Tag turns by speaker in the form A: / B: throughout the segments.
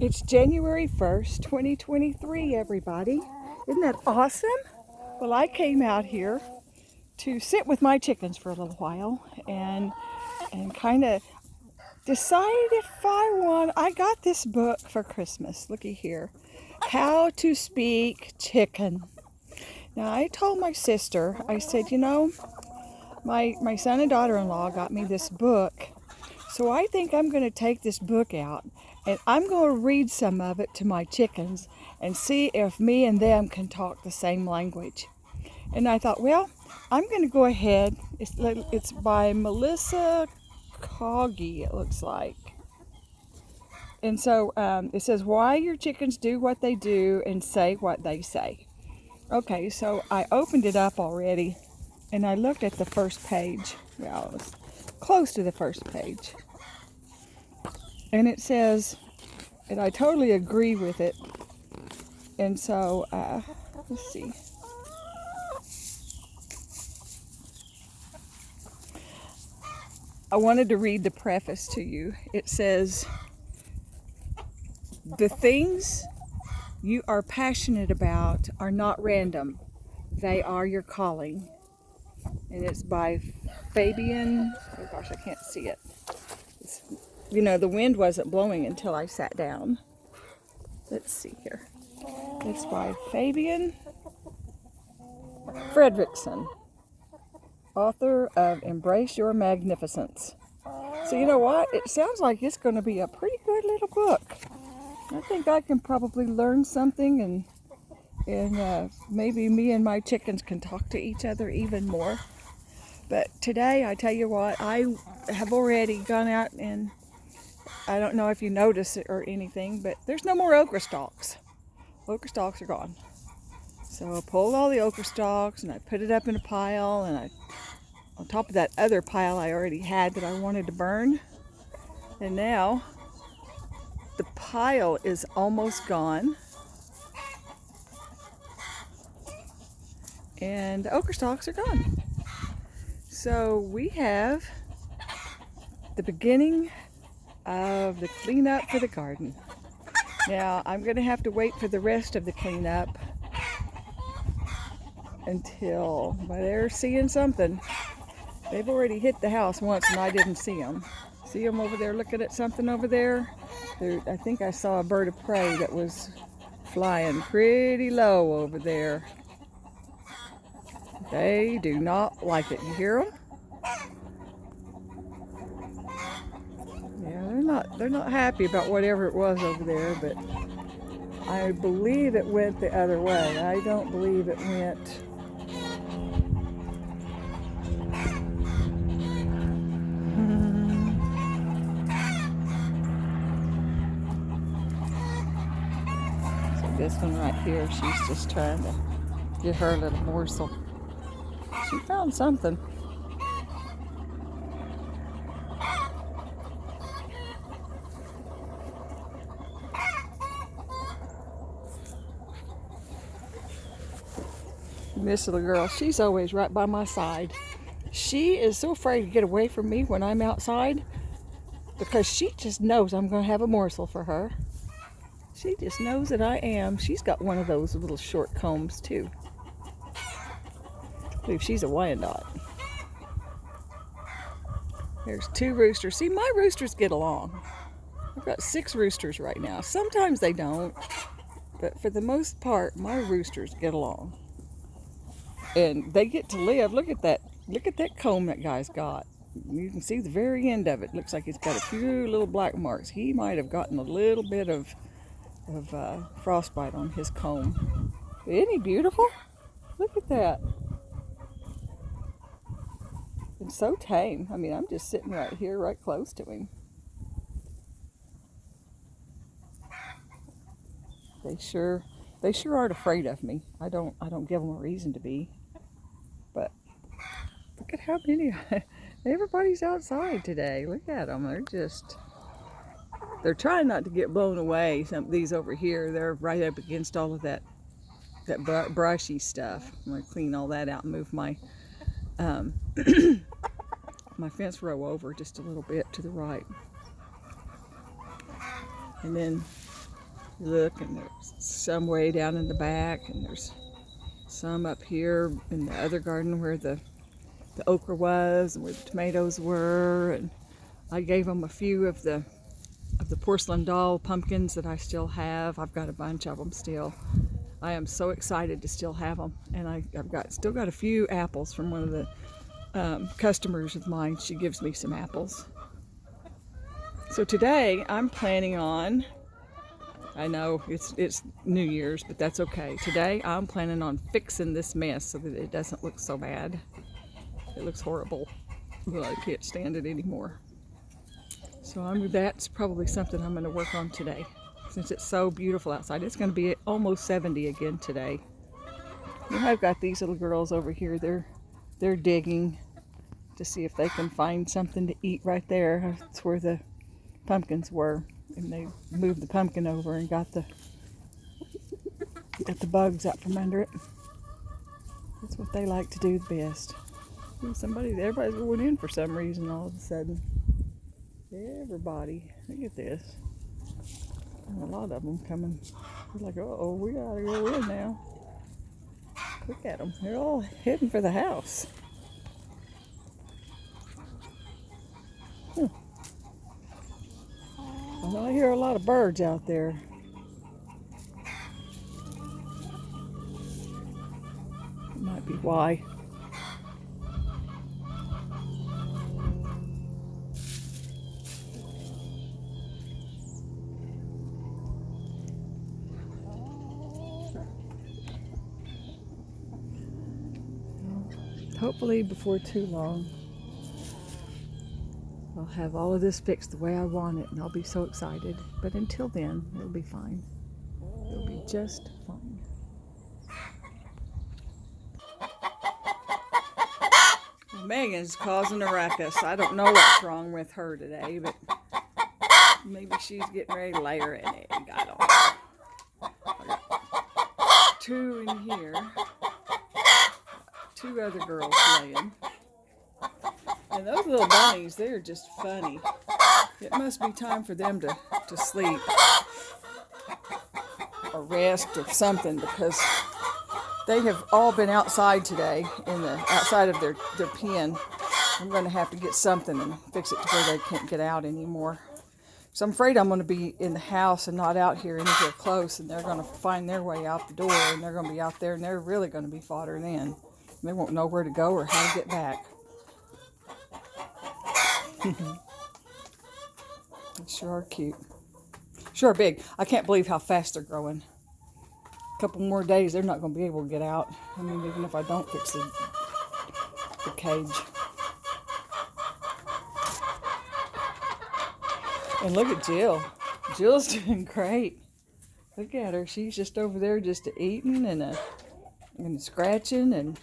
A: It's January 1st, 2023, everybody. Isn't that awesome? Well, I came out here to sit with my chickens for a little while and kind of decide if I got this book for Christmas. Looky here. How to Speak Chicken. Now, I told my sister, I said, my son and daughter-in-law got me this book. So I think I'm going to take this book out and I'm going to read some of it to my chickens and see if me and them can talk the same language. And I thought, well, I'm going to go ahead. It's by Melissa Coggy, it looks like. And so it says, why your chickens do what they do and say what they say. Okay, so I opened it up already and I looked at the first page. Well, it was close to the first page. And it says, and I totally agree with it. And so, let's see. I wanted to read the preface to you. It says, the things you are passionate about are not random. They are your calling. And it's by Fabian. Oh gosh, I can't see it. The wind wasn't blowing until I sat down. Let's see here. It's by Fabian Fredrickson, author of Embrace Your Magnificence. So you know what? It sounds like it's going to be a pretty good little book. I think I can probably learn something and maybe me and my chickens can talk to each other even more. But today, I tell you what, I have already gone out and I don't know if you notice it or anything, but there's no more okra stalks. Okra stalks are gone. So I pulled all the okra stalks and I put it up in a pile, and on top of that other pile I already had that I wanted to burn. And now the pile is almost gone. And the okra stalks are gone. So we have the beginning of the cleanup for the garden. Now I'm going to have to wait for the rest of the cleanup until they're seeing something. They've already hit the house once and I didn't see them. See them over there looking at something over there? I think I saw a bird of prey that was flying pretty low over there. They do not like it. You hear them? Yeah, they're not happy about whatever it was over there, but I believe it went the other way. I don't believe it went. So this one right here, she's just trying to get her little morsel. She found something. This little girl, she's always right by my side. She is so afraid to get away from me when I'm outside because she just knows I'm going to have a morsel for her. She just knows that I am. She's got one of those little short combs too. I believe she's a Wyandotte. There's two roosters. See, my roosters get along. I've got 6 roosters right now. Sometimes they don't, but for the most part, my roosters get along. And they get to live. Look at that comb that guy's got. You can see the very end of it. Looks like he's got a few little black marks. He might have gotten a little bit of frostbite on his comb. Isn't he beautiful? Look at that. And so tame. I mean, I'm just sitting right here, right close to him. They sure aren't afraid of me. I don't give them a reason to be. But look at how many. Everybody's outside today. Look at them. They're trying not to get blown away. Some of these over here, they're right up against all of that brushy stuff. I'm going to clean all that out and move my my fence row over just a little bit to the right. And then Look, and there's some way down in the back, and there's some up here in the other garden where the okra was and where the tomatoes were. And I gave them a few of the porcelain doll pumpkins that I still have. I've got a bunch of them still. I am so excited to still have them. And I've still got a few apples from one of the customers of mine. She gives me some apples. So today I'm planning on, I know it's New Year's, but that's okay. Today I'm planning on fixing this mess so that it doesn't look so bad. It looks horrible. Well, I can't stand it anymore. So that's probably something I'm going to work on today, since it's so beautiful outside. It's going to be almost 70 again today. And I've got these little girls over here. They're digging to see if they can find something to eat right there. That's where the pumpkins were, and they moved the pumpkin over and got the bugs out from under it. That's what they like to do the best. Everybody's going in for some reason all of a sudden. Everybody, look at this. And a lot of them coming. They're like, oh, we gotta go in now. Look at them. They're all heading for the house. I hear a lot of birds out there. That might be why. Hopefully before too long, I'll have all of this fixed the way I want it, and I'll be so excited. But until then, it'll be fine. It'll be just fine. Well, Megan's causing a ruckus. I don't know what's wrong with her today, but maybe she's getting ready to lay her an egg. I don't know. I got two in here. Two other girls laying. And those little bunnies, they're just funny. It must be time for them to sleep or rest or something, because they have all been outside today, outside of their pen. I'm going to have to get something and fix it to where they can't get out anymore. So I'm afraid I'm going to be in the house and not out here anywhere close, and they're going to find their way out the door, and they're going to be out there, and they're really going to be fodder then. They won't know where to go or how to get back. They sure are cute. Sure are big. I can't believe how fast they're growing. A couple more days, they're not going to be able to get out. I mean, even if I don't fix the cage. And look at Jill. Jill's doing great. Look at her. She's just over there just eating and scratching and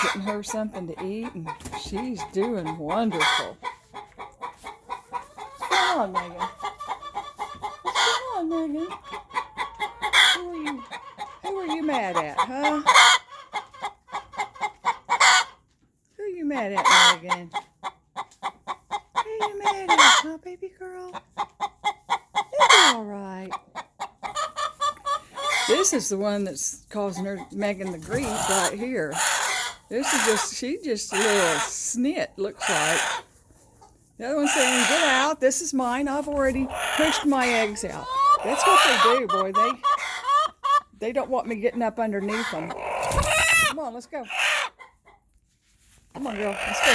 A: getting her something to eat, and she's doing wonderful. What's going on, Megan? What's going on, Megan? Who are you mad at, huh? Who are you mad at, Megan? Who are you mad at, huh, baby girl? It'll be all right. This is the one that's causing Megan the grief right here. She's just a little snit, looks like. The other one's saying, get out, this is mine, I've already pushed my eggs out. That's what they do, boy. They don't want me getting up underneath them. Come on, let's go. Come on, girl, let's go.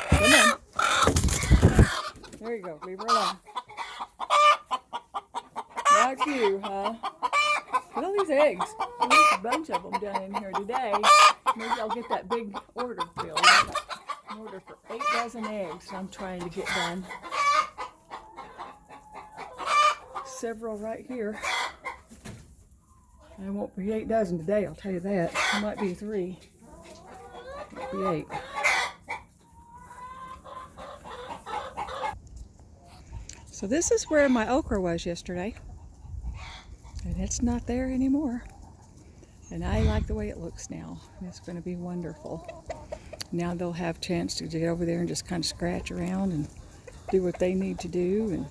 A: Come on. There you go, leave her alone. Not you, huh? Look at all these eggs. There's a bunch of them down in here today. Maybe I'll get that big order filled. An order for 8 dozen eggs I'm trying to get done. Several right here. It won't be 8 dozen today, I'll tell you that. It might be 3. It might be 8. So this is where my okra was yesterday. And it's not there anymore. And I like the way it looks now. It's going to be wonderful. Now they'll have a chance to get over there and just kind of scratch around and do what they need to do.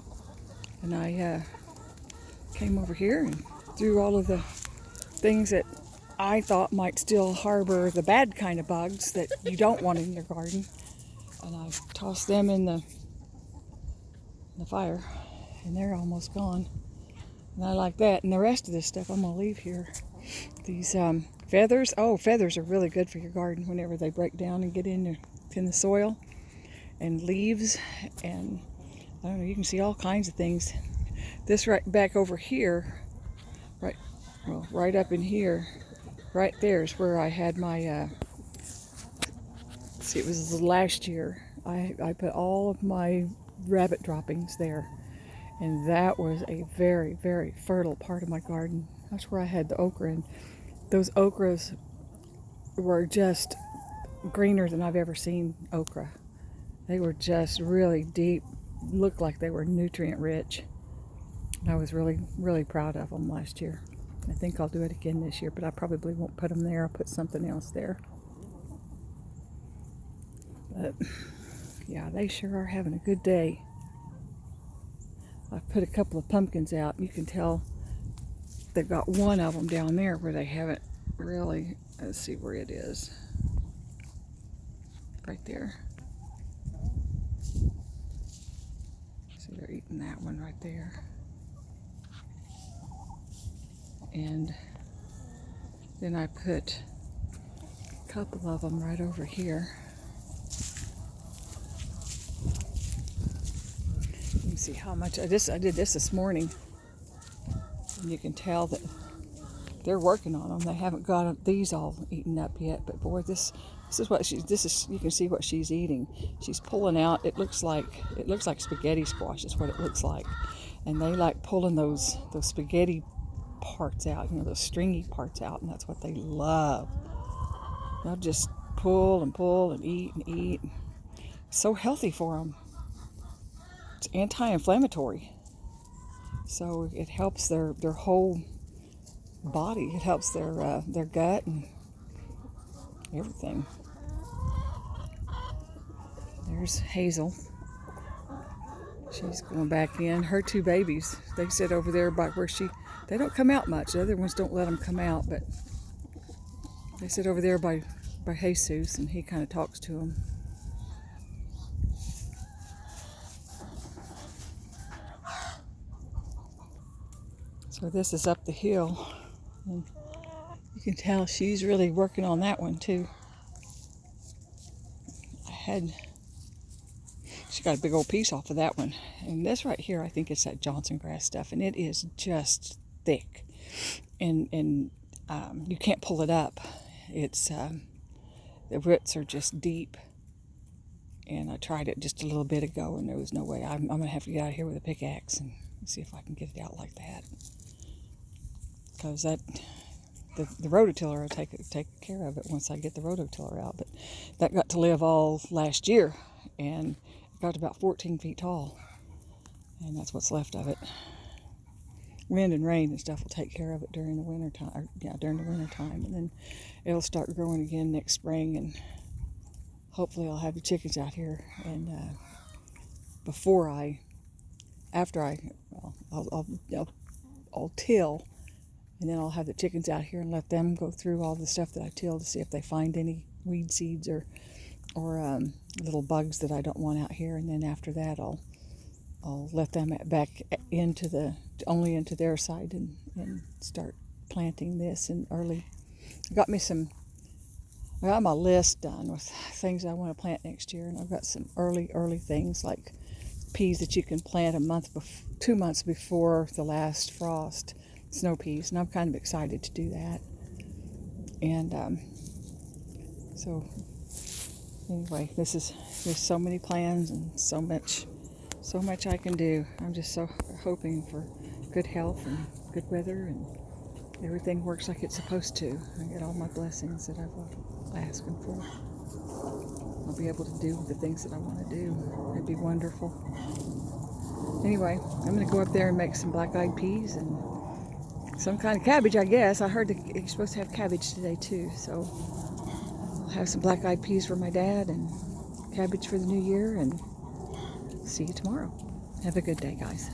A: And I came over here and threw all of the things that I thought might still harbor the bad kind of bugs that you don't want in your garden. And I tossed them in the fire, and they're almost gone. And I like that. And the rest of this stuff I'm going to leave here. These feathers. Oh, feathers are really good for your garden whenever they break down and get in the soil. And leaves. And I don't know, you can see all kinds of things. This right back over here, right up in here, right there is where I had my, see, it was last year. I put all of my rabbit droppings there. And that was a very, very fertile part of my garden. That's where I had the okra, and those okras were just greener than I've ever seen okra. They were just really deep, looked like they were nutrient rich. And I was really, really proud of them last year. I think I'll do it again this year, but I probably won't put them there. I'll put something else there. But yeah, they sure are having a good day. I've put a couple of pumpkins out. You can tell they've got one of them down there where they haven't really, let's see where it is. Right there. See, they're eating that one right there. And then I put a couple of them right over here. You can see how much I did this morning. And you can tell that they're working on them. They haven't got these all eaten up yet, but boy, this is what you can see what she's eating. She's pulling out, it looks like spaghetti squash is what it looks like. And they like pulling those spaghetti parts out, those stringy parts out, and that's what they love. They'll just pull and eat and eat. It's so healthy for them. It's anti-inflammatory. So it helps their whole body. It helps their gut and everything. There's Hazel. She's going back in. Her two babies, they sit over there by where they don't come out much. The other ones don't let them come out, but they sit over there by Jesus, and he kind of talks to them. So this is up the hill, and you can tell she's really working on that one too. She got a big old piece off of that one. And this right here, I think it's that Johnson grass stuff, and it is just thick, and you can't pull it up. It's the roots are just deep, and I tried it just a little bit ago, and there was no way. I'm gonna have to get out here with a pickaxe and see if I can get it out like that, because the rototiller will take care of it once I get the rototiller out. But that got to live all last year, and it got to about 14 feet tall, and that's what's left of it. Wind and rain and stuff will take care of it during the winter time. And then it'll start growing again next spring, and hopefully I'll have the chickens out here. And I'll till, and then I'll have the chickens out here and let them go through all the stuff that I till to see if they find any weed seeds or little bugs that I don't want out here. And then after that, I'll let them back into their side and start planting this in early. I got my list done with things I want to plant next year, and I've got some early things like peas that you can plant 2 months before the last frost, snow peas, and I'm kind of excited to do that. And so anyway, there's so many plans and so much I can do. I'm just so hoping for good health and good weather, and everything works like it's supposed to. I get all my blessings that I've asked for. I'll be able to do the things that I want to do. It'd be wonderful. Anyway, I'm going to go up there and make some black-eyed peas and some kind of cabbage, I guess. I heard that you're supposed to have cabbage today too, so I'll have some black-eyed peas for my dad and cabbage for the new year, and see you tomorrow. Have a good day, guys.